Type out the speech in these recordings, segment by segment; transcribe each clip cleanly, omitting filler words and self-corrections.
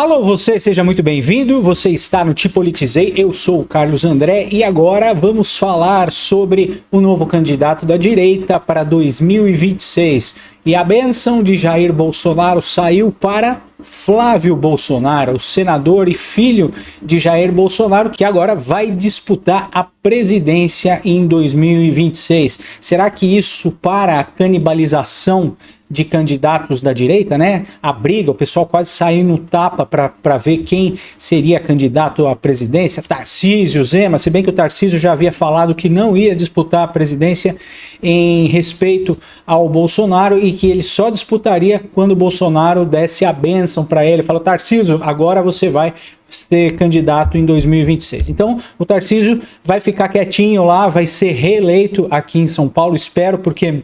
Alô, você, seja muito bem-vindo, você está no Te Politizei, eu sou o Carlos André e agora vamos falar sobre o novo candidato da direita para 2026. E a bênção de Jair Bolsonaro saiu para Flávio Bolsonaro, o senador e filho de Jair Bolsonaro, que agora vai disputar a presidência em 2026. Será que isso para a canibalização de candidatos da direita, né? A briga, o pessoal quase saiu no tapa para ver quem seria candidato à presidência, Tarcísio, Zema, se bem que o Tarcísio já havia falado que não ia disputar a presidência em respeito ao Bolsonaro e que ele só disputaria quando o Bolsonaro desse a bênção para ele. Falou, Tarcísio, agora você vai ser candidato em 2026. Então, o Tarcísio vai ficar quietinho lá, vai ser reeleito aqui em São Paulo, espero, porque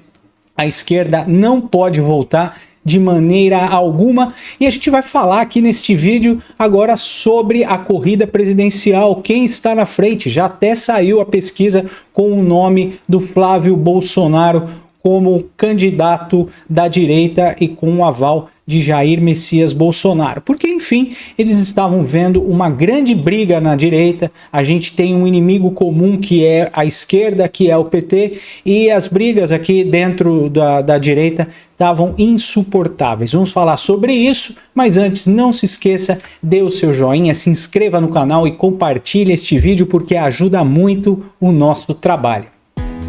a esquerda não pode voltar de maneira alguma. E a gente vai falar aqui neste vídeo agora sobre a corrida presidencial. Quem está na frente? Já até saiu a pesquisa com o nome do Flávio Bolsonaro como candidato da direita e com o aval de Jair Messias Bolsonaro. Porque, enfim, eles estavam vendo uma grande briga na direita, a gente tem um inimigo comum que é a esquerda, que é o PT, e as brigas aqui dentro da direita estavam insuportáveis. Vamos falar sobre isso, mas antes, não se esqueça, dê o seu joinha, se inscreva no canal e compartilhe este vídeo porque ajuda muito o nosso trabalho.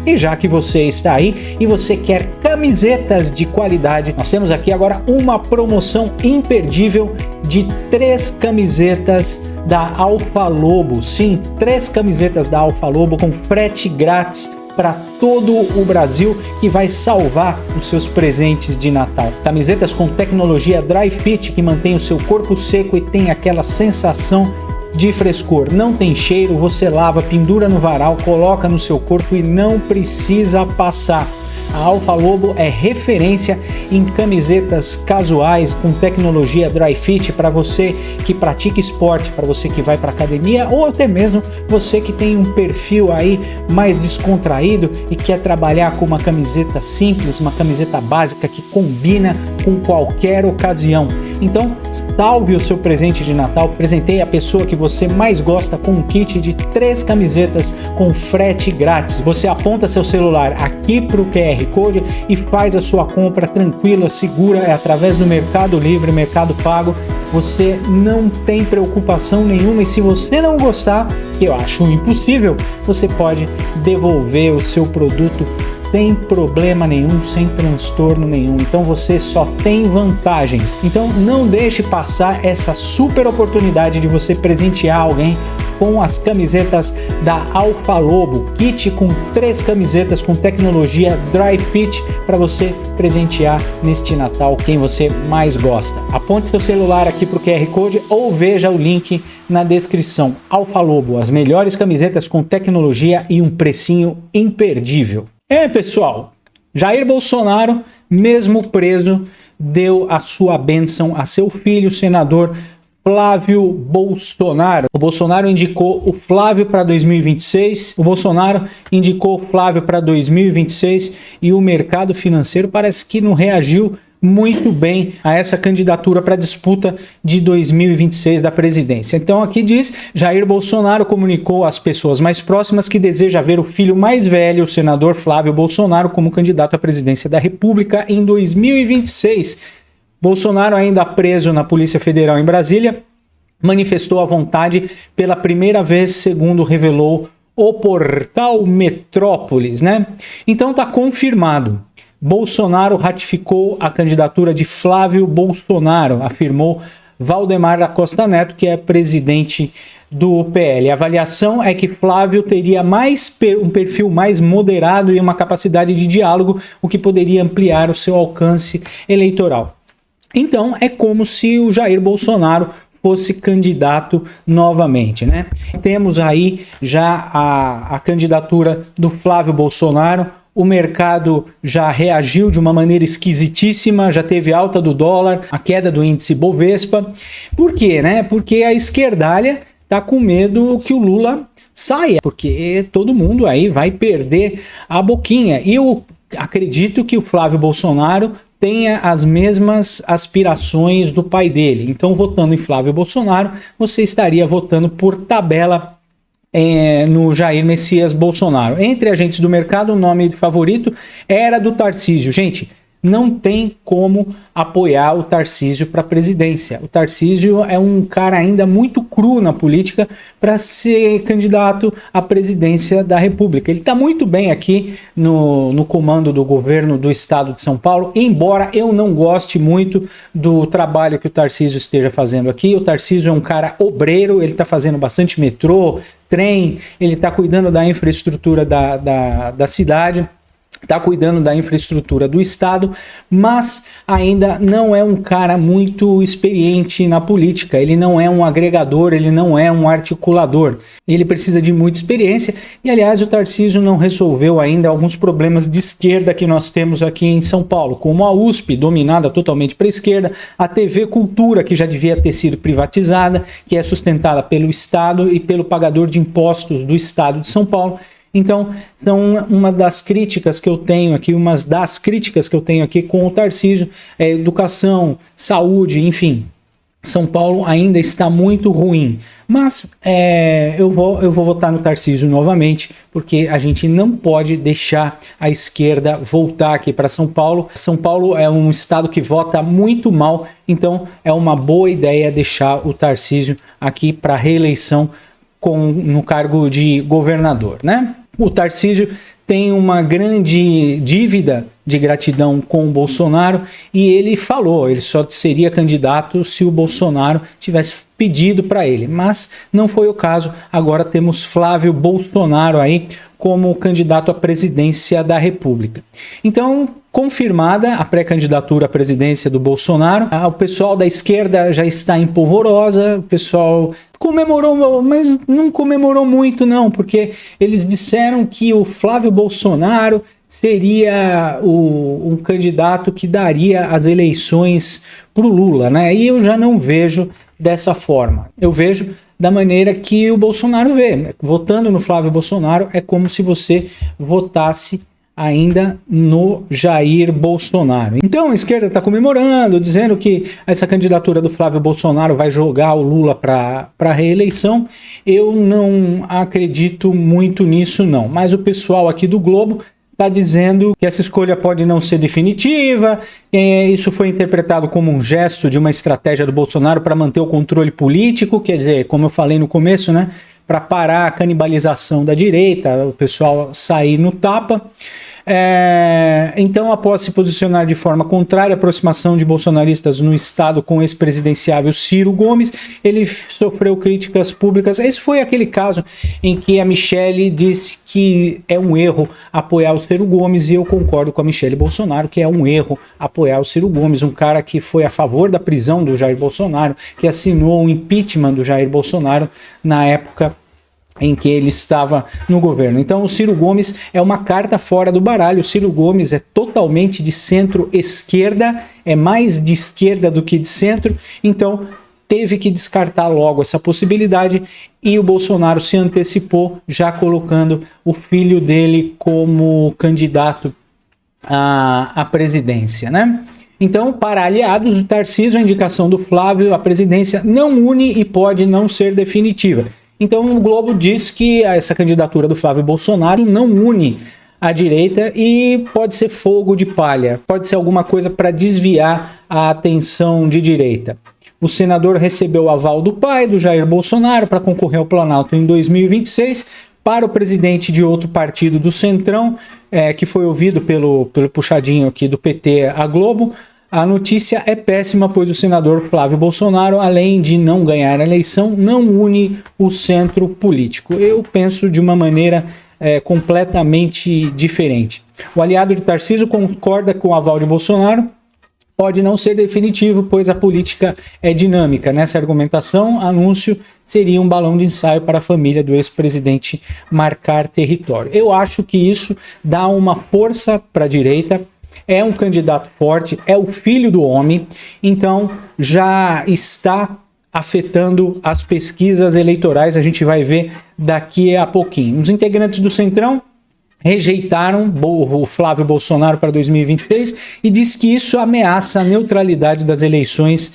E já que você está aí e você quer camisetas de qualidade, nós temos aqui agora uma promoção imperdível de 3 camisetas da Alfa Lobo. Sim, 3 camisetas da Alfa Lobo com frete grátis para todo o Brasil e vai salvar os seus presentes de Natal. Camisetas com tecnologia Dry Fit que mantém o seu corpo seco e tem aquela sensação de frescor, não tem cheiro, você lava, pendura no varal, coloca no seu corpo e não precisa passar. A Alfa Lobo é referência em camisetas casuais com tecnologia Dry Fit para você que pratica esporte, para você que vai para academia ou até mesmo você que tem um perfil aí mais descontraído e quer trabalhar com uma camiseta simples, uma camiseta básica que combina com qualquer ocasião. Então, salve o seu presente de Natal, presenteie a pessoa que você mais gosta com um kit de 3 camisetas com frete grátis. Você aponta seu celular aqui para o QR Code e faz a sua compra tranquila, segura, é através do Mercado Livre, Mercado Pago. Você não tem preocupação nenhuma e se você não gostar, que eu acho impossível, você pode devolver o seu produto sem problema nenhum, sem transtorno nenhum. Então você só tem vantagens. Então não deixe passar essa super oportunidade de você presentear alguém com as camisetas da Alfa Lobo. Kit com 3 camisetas com tecnologia Dry Fit para você presentear neste Natal quem você mais gosta. Aponte seu celular aqui para o QR Code ou veja o link na descrição. Alfa Lobo, as melhores camisetas com tecnologia e um precinho imperdível. Pessoal, Jair Bolsonaro, mesmo preso, deu a sua bênção a seu filho, o senador Flávio Bolsonaro. O Bolsonaro indicou o Flávio para 2026, o Bolsonaro indicou o Flávio para 2026 e o mercado financeiro parece que não reagiu muito bem a essa candidatura para a disputa de 2026 da presidência. Então aqui diz, Jair Bolsonaro comunicou às pessoas mais próximas que deseja ver o filho mais velho, o senador Flávio Bolsonaro, como candidato à presidência da República em 2026. Bolsonaro, ainda preso na Polícia Federal em Brasília, manifestou a vontade pela primeira vez, segundo revelou o portal Metrópolis, né? Então tá confirmado. Bolsonaro ratificou a candidatura de Flávio Bolsonaro, afirmou Valdemar da Costa Neto, que é presidente do PL. A avaliação é que Flávio teria um perfil mais moderado e uma capacidade de diálogo, o que poderia ampliar o seu alcance eleitoral. Então, é como se o Jair Bolsonaro fosse candidato novamente, né? Temos aí já a candidatura do Flávio Bolsonaro. O mercado já reagiu de uma maneira esquisitíssima, já teve alta do dólar, a queda do índice Bovespa. Por quê, né? Porque a esquerdalha tá com medo que o Lula saia, porque todo mundo aí vai perder a boquinha. E eu acredito que o Flávio Bolsonaro tenha as mesmas aspirações do pai dele. Então, votando em Flávio Bolsonaro, você estaria votando por tabela no Jair Messias Bolsonaro. Entre agentes do mercado, o nome favorito era do Tarcísio. Gente, não tem como apoiar o Tarcísio para a presidência. O Tarcísio é um cara ainda muito cru na política para ser candidato à presidência da República. Ele está muito bem aqui no comando do governo do estado de São Paulo, embora eu não goste muito do trabalho que o Tarcísio esteja fazendo aqui. O Tarcísio é um cara obreiro, ele está fazendo bastante metrô, trem, ele está cuidando da infraestrutura da cidade, está cuidando da infraestrutura do estado, mas ainda não é um cara muito experiente na política, ele não é um agregador, ele não é um articulador, ele precisa de muita experiência e, aliás, o Tarcísio não resolveu ainda alguns problemas de esquerda que nós temos aqui em São Paulo, como a USP, dominada totalmente para a esquerda, a TV Cultura, que já devia ter sido privatizada, que é sustentada pelo Estado e pelo pagador de impostos do Estado de São Paulo. Então, são uma das críticas que eu tenho aqui, com o Tarcísio, educação, saúde, enfim. São Paulo ainda está muito ruim, mas eu vou votar no Tarcísio novamente, porque a gente não pode deixar a esquerda voltar aqui para São Paulo. São Paulo é um estado que vota muito mal, então é uma boa ideia deixar o Tarcísio aqui para reeleição no cargo de governador, né? O Tarcísio tem uma grande dívida de gratidão com o Bolsonaro e ele falou, ele só seria candidato se o Bolsonaro tivesse pedido para ele, mas não foi o caso. Agora temos Flávio Bolsonaro aí como candidato à presidência da República. Então, confirmada a pré-candidatura à presidência do Bolsonaro, o pessoal da esquerda já está em polvorosa, o pessoal comemorou, mas não comemorou muito não, porque eles disseram que o Flávio Bolsonaro seria um candidato que daria as eleições para o Lula, né? E eu já não vejo dessa forma. Eu vejo da maneira que o Bolsonaro vê. Votando no Flávio Bolsonaro é como se você votasse ainda no Jair Bolsonaro. Então a esquerda está comemorando, dizendo que essa candidatura do Flávio Bolsonaro vai jogar o Lula para a reeleição. Eu não acredito muito nisso não, mas o pessoal aqui do Globo está dizendo que essa escolha pode não ser definitiva, isso foi interpretado como um gesto de uma estratégia do Bolsonaro para manter o controle político, quer dizer, como eu falei no começo, né, para parar a canibalização da direita, o pessoal sair no tapa. Então, após se posicionar de forma contrária à aproximação de bolsonaristas no estado com o ex-presidenciável Ciro Gomes, ele sofreu críticas públicas. Esse foi aquele caso em que a Michelle disse que é um erro apoiar o Ciro Gomes, e eu concordo com a Michelle Bolsonaro que é um erro apoiar o Ciro Gomes, um cara que foi a favor da prisão do Jair Bolsonaro, que assinou o impeachment do Jair Bolsonaro na época em que ele estava no governo. Então o Ciro Gomes é uma carta fora do baralho. O Ciro Gomes é totalmente de centro-esquerda, é mais de esquerda do que de centro, então teve que descartar logo essa possibilidade e o Bolsonaro se antecipou, já colocando o filho dele como candidato à presidência, né? Então, para aliados do Tarcísio, a indicação do Flávio à presidência não une e pode não ser definitiva. Então o Globo diz que essa candidatura do Flávio Bolsonaro não une a direita e pode ser fogo de palha, pode ser alguma coisa para desviar a atenção de direita. O senador recebeu o aval do pai, do Jair Bolsonaro, para concorrer ao Planalto em 2026. Para o presidente de outro partido do Centrão, que foi ouvido pelo puxadinho aqui do PT, a Globo, a notícia é péssima, pois o senador Flávio Bolsonaro, além de não ganhar a eleição, não une o centro político. Eu penso de uma maneira completamente diferente. O aliado de Tarcísio concorda com o aval de Bolsonaro, pode não ser definitivo, pois a política é dinâmica. Nessa argumentação, anúncio seria um balão de ensaio para a família do ex-presidente marcar território. Eu acho que isso dá uma força para a direita. É um candidato forte, é o filho do homem, então já está afetando as pesquisas eleitorais, a gente vai ver daqui a pouquinho. Os integrantes do Centrão rejeitaram o Flávio Bolsonaro para 2026 e diz que isso ameaça a neutralidade das eleições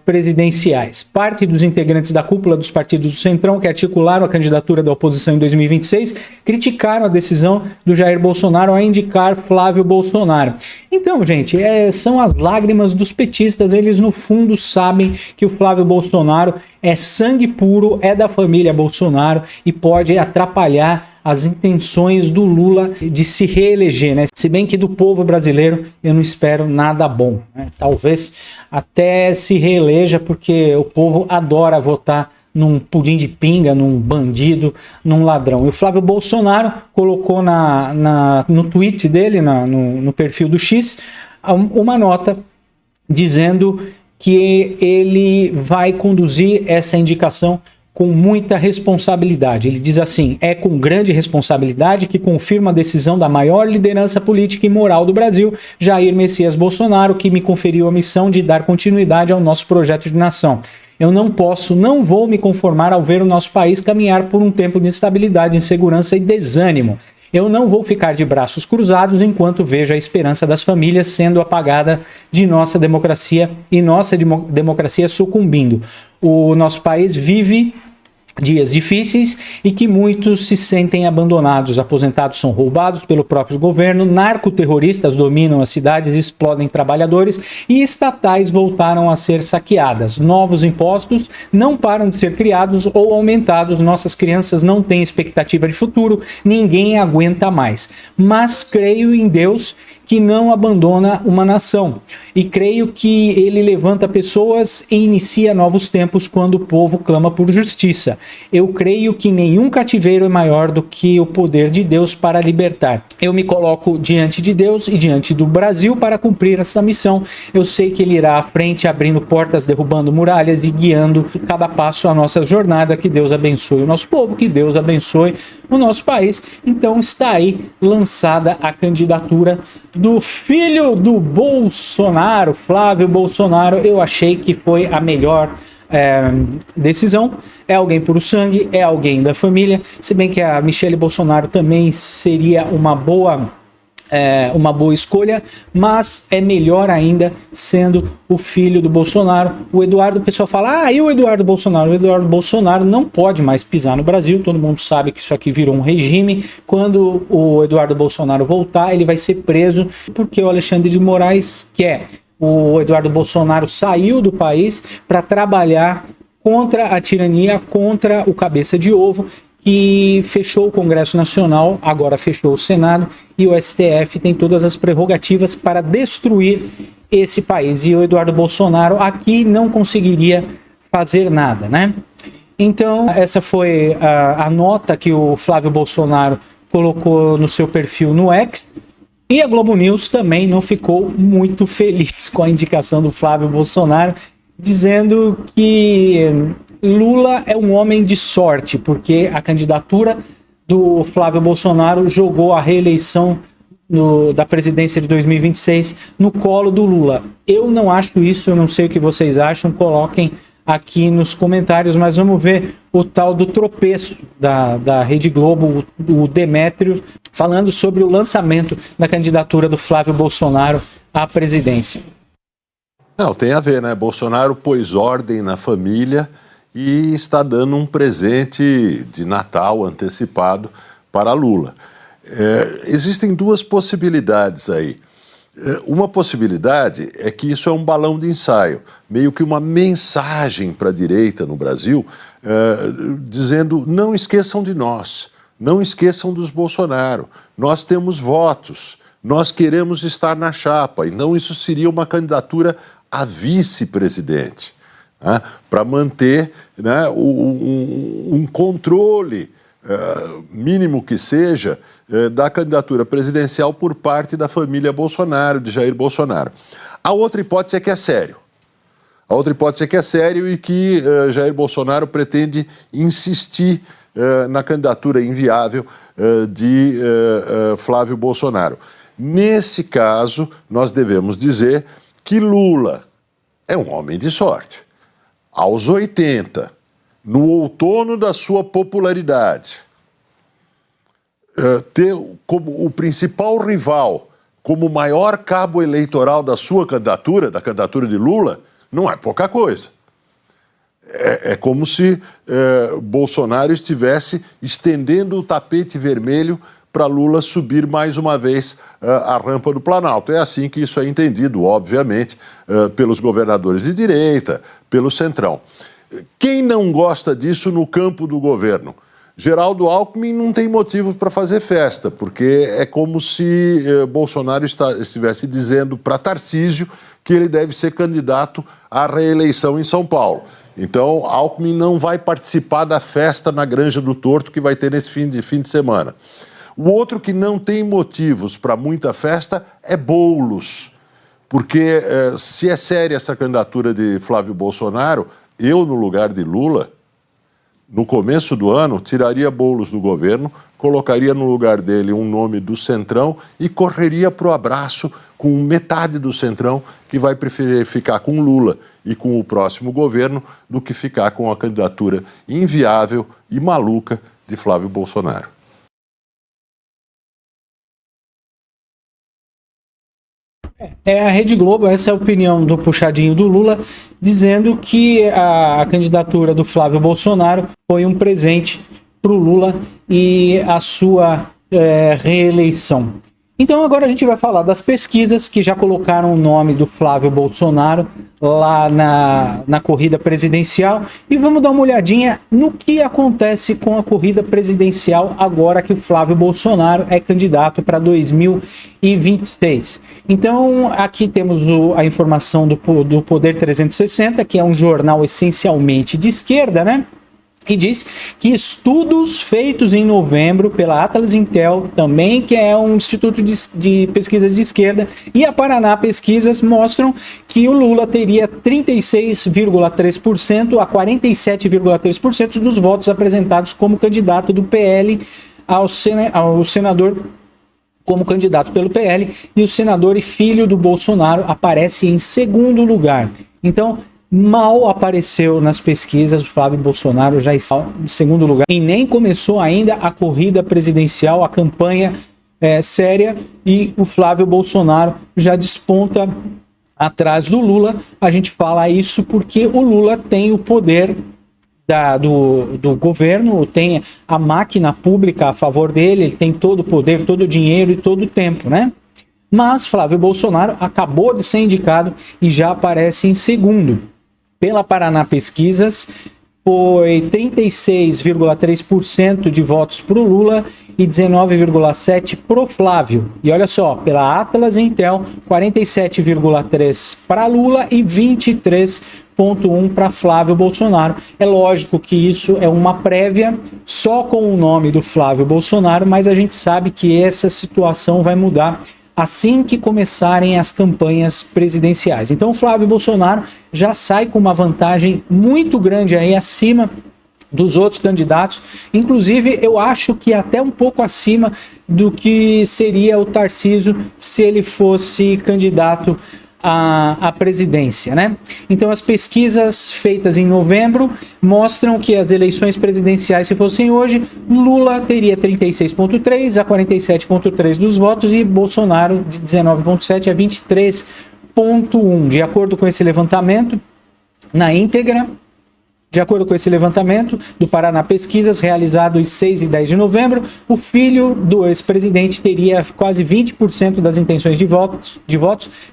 presidenciais. Parte dos integrantes da cúpula dos partidos do Centrão, que articularam a candidatura da oposição em 2026, criticaram a decisão do Jair Bolsonaro a indicar Flávio Bolsonaro. Então, gente, são as lágrimas dos petistas. Eles, no fundo, sabem que o Flávio Bolsonaro é sangue puro, é da família Bolsonaro e pode atrapalhar as intenções do Lula de se reeleger, né? Se bem que do povo brasileiro eu não espero nada bom, né? Talvez até se reeleja, porque o povo adora votar num pudim de pinga, num bandido, num ladrão. E o Flávio Bolsonaro colocou no tweet dele, no perfil do X, uma nota dizendo que ele vai conduzir essa indicação com muita responsabilidade. Ele diz assim: é com grande responsabilidade que confirmo a decisão da maior liderança política e moral do Brasil, Jair Messias Bolsonaro, que me conferiu a missão de dar continuidade ao nosso projeto de nação. Eu não vou me conformar ao ver o nosso país caminhar por um tempo de instabilidade, insegurança e desânimo. Eu não vou ficar de braços cruzados enquanto vejo a esperança das famílias sendo apagada de nossa democracia e nossa democracia sucumbindo. O nosso país vive dias difíceis e que muitos se sentem abandonados. Aposentados são roubados pelo próprio governo, narcoterroristas dominam as cidades e explodem trabalhadores e estatais voltaram a ser saqueadas. Novos impostos não param de ser criados ou aumentados. Nossas crianças não têm expectativa de futuro, ninguém aguenta mais. Mas creio em Deus, que não abandona uma nação. E creio que ele levanta pessoas e inicia novos tempos quando o povo clama por justiça. Eu creio que nenhum cativeiro é maior do que o poder de Deus para libertar. Eu me coloco diante de Deus e diante do Brasil para cumprir essa missão. Eu sei que ele irá à frente, abrindo portas, derrubando muralhas e guiando cada passo a nossa jornada. Que Deus abençoe o nosso povo, que Deus abençoe o nosso país. Então está aí lançada a candidatura do filho do Bolsonaro, Flávio Bolsonaro. Eu achei que foi a melhor decisão. É alguém puro sangue, é alguém da família, se bem que a Michelle Bolsonaro também seria uma boa escolha, mas é melhor ainda sendo o filho do Bolsonaro. O Eduardo, o pessoal fala, e o Eduardo Bolsonaro? O Eduardo Bolsonaro não pode mais pisar no Brasil, todo mundo sabe que isso aqui virou um regime. Quando o Eduardo Bolsonaro voltar, ele vai ser preso, porque o Alexandre de Moraes quer. O Eduardo Bolsonaro saiu do país para trabalhar contra a tirania, contra o cabeça de ovo, que fechou o Congresso Nacional, agora fechou o Senado, e o STF tem todas as prerrogativas para destruir esse país. E o Eduardo Bolsonaro aqui não conseguiria fazer nada, né? Então, essa foi a nota que o Flávio Bolsonaro colocou no seu perfil no X. E a Globo News também não ficou muito feliz com a indicação do Flávio Bolsonaro, dizendo que Lula é um homem de sorte, porque a candidatura do Flávio Bolsonaro jogou a reeleição da presidência de 2026 no colo do Lula. Eu não acho isso, eu não sei o que vocês acham, coloquem aqui nos comentários, mas vamos ver o tal do tropeço da Rede Globo, o Demétrio, falando sobre o lançamento da candidatura do Flávio Bolsonaro à presidência. Não, tem a ver, né? Bolsonaro pôs ordem na família e está dando um presente de Natal antecipado para Lula. Existem duas possibilidades aí. Uma possibilidade é que isso é um balão de ensaio, meio que uma mensagem para a direita no Brasil, dizendo: não esqueçam de nós, não esqueçam dos Bolsonaro, nós temos votos, nós queremos estar na chapa. Então isso seria uma candidatura a vice-presidente, né, para manter, né, um controle mínimo que seja, da candidatura presidencial por parte da família Bolsonaro, de Jair Bolsonaro. A outra hipótese é que é sério. A outra hipótese é que é sério e que Jair Bolsonaro pretende insistir na candidatura inviável de Flávio Bolsonaro. Nesse caso, nós devemos dizer que Lula é um homem de sorte. Aos 80, no outono da sua popularidade, ter como o principal rival, como maior cabo eleitoral da sua candidatura, da candidatura de Lula, não é pouca coisa. É como se Bolsonaro estivesse estendendo o tapete vermelho para Lula subir mais uma vez a rampa do Planalto. É assim que isso é entendido, obviamente, pelos governadores de direita, pelo Centrão. Quem não gosta disso no campo do governo? Geraldo Alckmin não tem motivo para fazer festa, porque é como se Bolsonaro estivesse dizendo para Tarcísio que ele deve ser candidato à reeleição em São Paulo. Então, Alckmin não vai participar da festa na Granja do Torto que vai ter nesse fim de semana. O outro que não tem motivos para muita festa é Boulos, porque se é séria essa candidatura de Flávio Bolsonaro, eu, no lugar de Lula, no começo do ano, tiraria Boulos do governo, colocaria no lugar dele um nome do Centrão e correria para o abraço com metade do Centrão, que vai preferir ficar com Lula e com o próximo governo do que ficar com a candidatura inviável e maluca de Flávio Bolsonaro. É a Rede Globo, essa é a opinião do puxadinho do Lula, dizendo que a candidatura do Flávio Bolsonaro foi um presente para o Lula e a sua reeleição. Então agora a gente vai falar das pesquisas que já colocaram o nome do Flávio Bolsonaro lá na corrida presidencial e vamos dar uma olhadinha no que acontece com a corrida presidencial agora que o Flávio Bolsonaro é candidato para 2026. Então aqui temos a informação do Poder 360, que é um jornal essencialmente de esquerda, né? E diz que estudos feitos em novembro pela Atlas Intel, também que é um instituto de pesquisas de esquerda, e a Paraná Pesquisas mostram que o Lula teria 36,3% a 47,3% dos votos apresentados como candidato do PL ao senador, como candidato pelo PL, e o senador e filho do Bolsonaro aparece em segundo lugar. Então, mal apareceu nas pesquisas, o Flávio Bolsonaro já está em segundo lugar e nem começou ainda a corrida presidencial, a campanha séria, e o Flávio Bolsonaro já desponta atrás do Lula. A gente fala isso porque o Lula tem o poder do governo, tem a máquina pública a favor dele, ele tem todo o poder, todo o dinheiro e todo o tempo, né? Mas Flávio Bolsonaro acabou de ser indicado e já aparece em segundo. Pela Paraná Pesquisas, foi 36,3% de votos para o Lula e 19,7% para o Flávio. E olha só, pela Atlas Intel, 47,3% para Lula e 23,1% para Flávio Bolsonaro. É lógico que isso é uma prévia só com o nome do Flávio Bolsonaro, mas a gente sabe que essa situação vai mudar assim que começarem as campanhas presidenciais. Então o Flávio Bolsonaro já sai com uma vantagem muito grande aí acima dos outros candidatos, inclusive eu acho que até um pouco acima do que seria o Tarcísio se ele fosse candidato à presidência, né? Então as pesquisas feitas em novembro mostram que as eleições presidenciais, se fossem hoje, Lula teria 36,3% a 47,3% dos votos e Bolsonaro de 19,7% a 23,1%. De acordo com esse levantamento, na íntegra, de acordo com esse levantamento do Paraná Pesquisas, realizado em 6 e 10 de novembro, o filho do ex-presidente teria quase 20% das intenções de votos,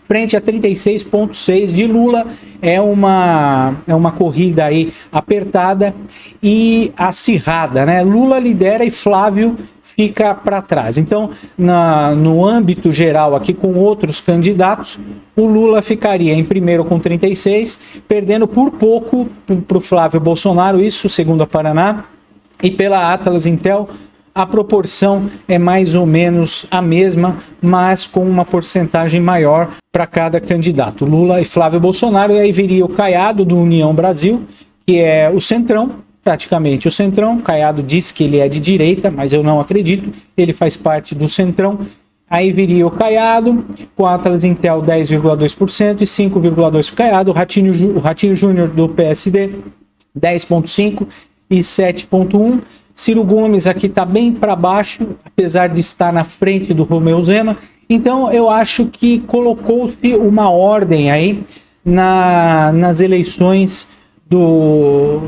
frente a 36,6% de Lula. É uma corrida aí apertada e acirrada, né? Lula lidera e Flávio fica para trás. Então, no âmbito geral aqui com outros candidatos, o Lula ficaria em primeiro com 36%, perdendo por pouco para o Flávio Bolsonaro, isso segundo a Paraná, e pela Atlas Intel a proporção é mais ou menos a mesma, mas com uma porcentagem maior para cada candidato, Lula e Flávio Bolsonaro. E aí viria o Caiado do União Brasil, que é o Centrão, praticamente o Centrão. Caiado diz que ele é de direita, mas eu não acredito, ele faz parte do Centrão. Aí viria o Caiado, com a Atlas Intel 10,2% e 5,2% para o Caiado. O Ratinho Júnior do PSD, 10,5% e 7,1%. Ciro Gomes aqui está bem para baixo, apesar de estar na frente do Romeu Zema. Então eu acho que colocou-se uma ordem aí nas eleições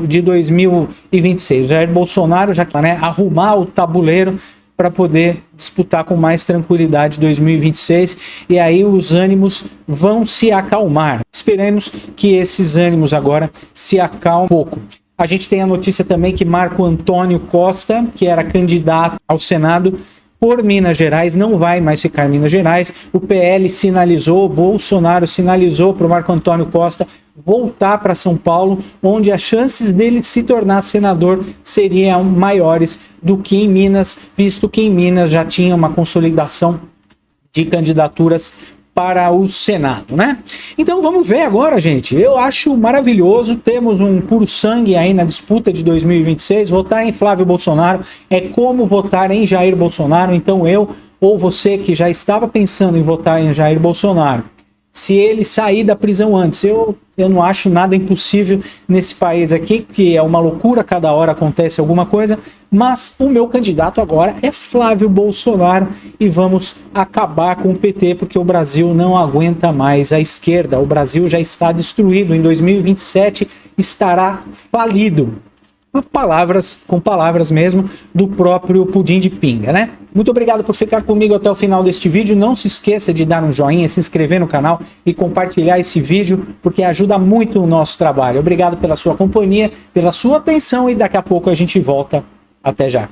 de 2026. Jair Bolsonaro já quer, né, arrumar o tabuleiro para poder disputar com mais tranquilidade 2026, e aí os ânimos vão se acalmar. Esperemos que esses ânimos agora se acalmem um pouco. A gente tem a notícia também que Marco Antônio Costa, que era candidato ao Senado por Minas Gerais, não vai mais ficar em Minas Gerais. O PL sinalizou, Bolsonaro sinalizou para o Marco Antônio Costa voltar para São Paulo, onde as chances dele se tornar senador seriam maiores do que em Minas, visto que em Minas já tinha uma consolidação de candidaturas para o Senado, né? Então vamos ver agora, gente. Eu acho maravilhoso, temos um puro sangue aí na disputa de 2026. Votar em Flávio Bolsonaro é como votar em Jair Bolsonaro. Então eu ou você que já estava pensando em votar em Jair Bolsonaro, se ele sair da prisão antes, eu não acho nada impossível nesse país aqui, que é uma loucura, cada hora acontece alguma coisa, mas o meu candidato agora é Flávio Bolsonaro e vamos acabar com o PT, porque o Brasil não aguenta mais a esquerda, o Brasil já está destruído, em 2027 estará falido. Com palavras mesmo do próprio Pudim de Pinga, né? Muito obrigado por ficar comigo até o final deste vídeo. Não se esqueça de dar um joinha, se inscrever no canal e compartilhar esse vídeo, porque ajuda muito o nosso trabalho. Obrigado pela sua companhia, pela sua atenção e daqui a pouco a gente volta. Até já.